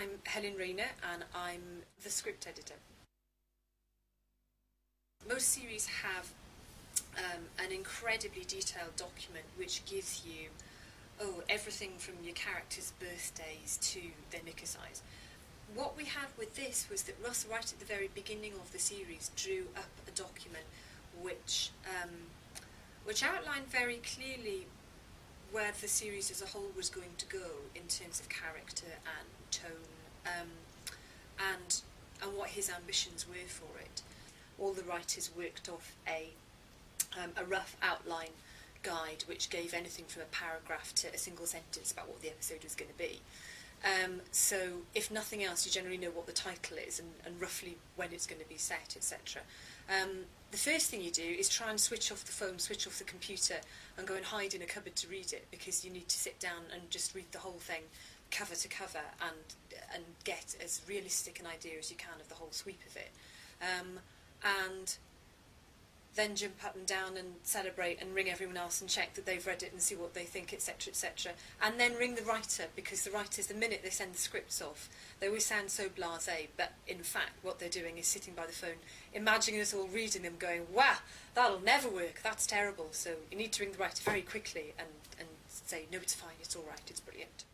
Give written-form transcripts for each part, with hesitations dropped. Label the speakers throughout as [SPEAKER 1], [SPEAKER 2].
[SPEAKER 1] I'm Helen Rayner and I'm the script editor. Most series have an incredibly detailed document which gives you everything from your characters' birthdays to their knicker size. What we had with this was that Russ, right at the very beginning of the series, drew up a document which outlined very clearly where the series as a whole was going to go in terms of character and tone, and what his ambitions were for it. All the writers worked off a rough outline guide which gave anything from a paragraph to a single sentence about what the episode was going to be. So if nothing else, you generally know what the title is and roughly when it's going to be set, etc. The first thing you do is try and switch off the phone, switch off the computer, and go and hide in a cupboard to read it, because you need to sit down and just read the whole thing cover to cover and get as realistic an idea as you can of the whole sweep of it. And then jump up and down and celebrate and ring everyone else and check that they've read it and see what they think, etc., etc. And then ring the writer, because the writers, the minute they send the scripts off, they always sound so blasé, but in fact what they're doing is sitting by the phone, imagining us all reading them, going, wow, that'll never work, that's terrible. So you need to ring the writer very quickly and say, no, it's fine, it's all right, it's brilliant.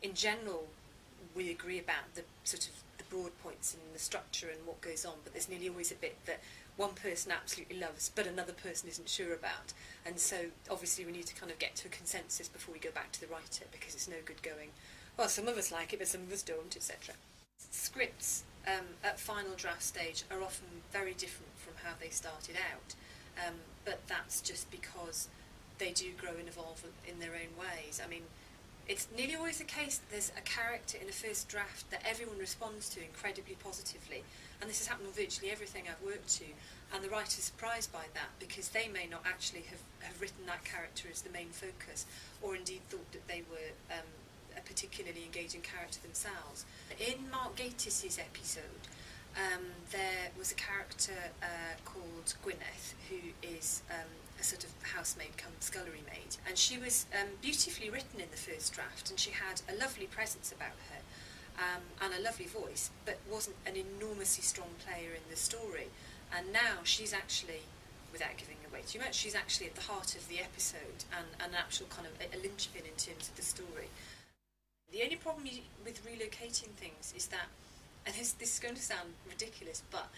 [SPEAKER 1] In general, we agree about the sort of the broad points and the structure and what goes on, but there's nearly always a bit that one person absolutely loves but another person isn't sure about, and so obviously we need to kind of get to a consensus before we go back to the writer, because it's no good going, well, some of us like it but some of us don't, etc. Scripts at final draft stage are often very different from how they started out, but that's just because they do grow and evolve in their own ways. I mean, it's nearly always the case that there's a character in a first draft that everyone responds to incredibly positively, and this has happened on virtually everything I've worked to, and the writer's surprised by that, because they may not actually have written that character as the main focus, or indeed thought that they were a particularly engaging character themselves. In Mark Gatiss' episode, there was a character called Gwyneth, who is a sort of housemaid come scullery maid, and she was beautifully written in the first draft, and she had a lovely presence about her and a lovely voice, but wasn't an enormously strong player in the story. And now she's actually, without giving away too much, she's actually at the heart of the episode and an actual kind of a linchpin in terms of the story. The only problem with relocating things is that, and this is going to sound ridiculous, but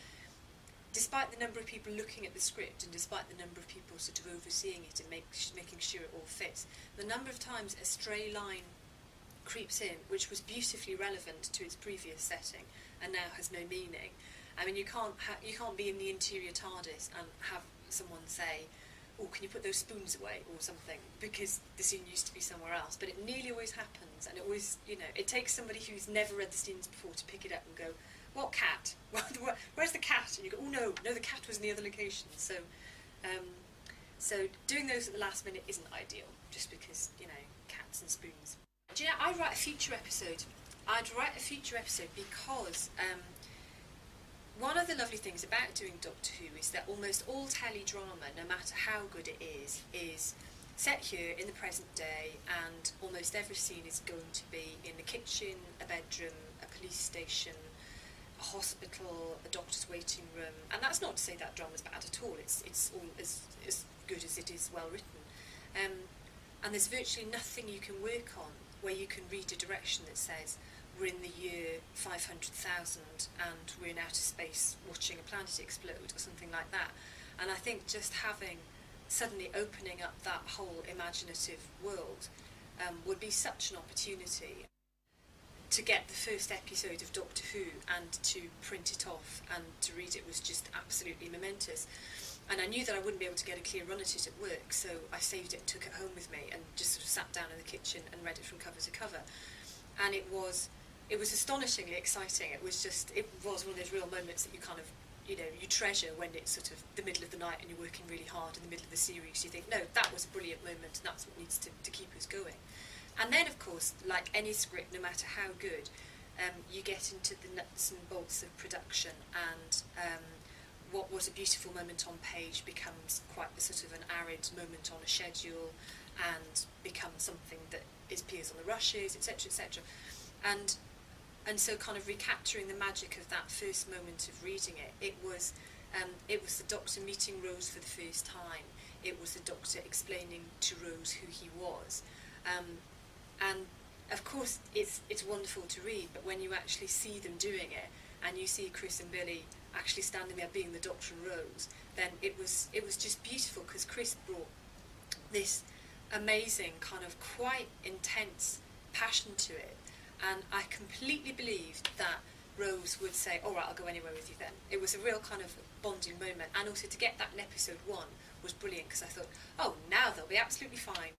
[SPEAKER 1] despite the number of people looking at the script and despite the number of people sort of overseeing it and making sure it all fits, the number of times a stray line creeps in which was beautifully relevant to its previous setting and now has no meaning. I mean, you can't be in the interior TARDIS and have someone say, oh, can you put those spoons away or something, because the scene used to be somewhere else. But it nearly always happens, and it always, it takes somebody who's never read the scenes before to pick it up and go, what cat? Where's the cat? And you go, oh no, the cat was in the other location. So doing those at the last minute isn't ideal, just because, cats and spoons. Do you know, I'd write a future episode. Because one of the lovely things about doing Doctor Who is that almost all telly drama, no matter how good it is set here in the present day, and almost every scene is going to be in a kitchen, a bedroom, a police station, a hospital, a doctor's waiting room. And that's not to say that drama's bad at all. It's all as good as it is well written. And there's virtually nothing you can work on where you can read a direction that says, we're in the year 500,000 and we're in outer space watching a planet explode or something like that. And I think just suddenly opening up that whole imaginative world would be such an opportunity. To get the first episode of Doctor Who and to print it off and to read it was just absolutely momentous. And I knew that I wouldn't be able to get a clear run at it at work, so I saved it and took it home with me and just sort of sat down in the kitchen and read it from cover to cover. And it was astonishingly exciting. It was one of those real moments that you kind of, you treasure when it's sort of the middle of the night and you're working really hard in the middle of the series. You think, no, that was a brilliant moment and that's what needs to keep us going. And then, of course, like any script, no matter how good, you get into the nuts and bolts of production, and what was a beautiful moment on page becomes quite a sort of an arid moment on a schedule, and becomes something that appears on the rushes, etc., etc. And And so kind of recapturing the magic of that first moment of reading it, it was the Doctor meeting Rose for the first time. It was the Doctor explaining to Rose who he was. And of course it's wonderful to read, but when you actually see them doing it, and you see Chris and Billy actually standing there being the Doctor and Rose, then it was just beautiful, because Chris brought this amazing kind of quite intense passion to it, and I completely believed that Rose would say, all right, I'll go anywhere with you then. It was a real kind of bonding moment, and also to get that in episode 1 was brilliant, because I thought, oh, now they'll be absolutely fine.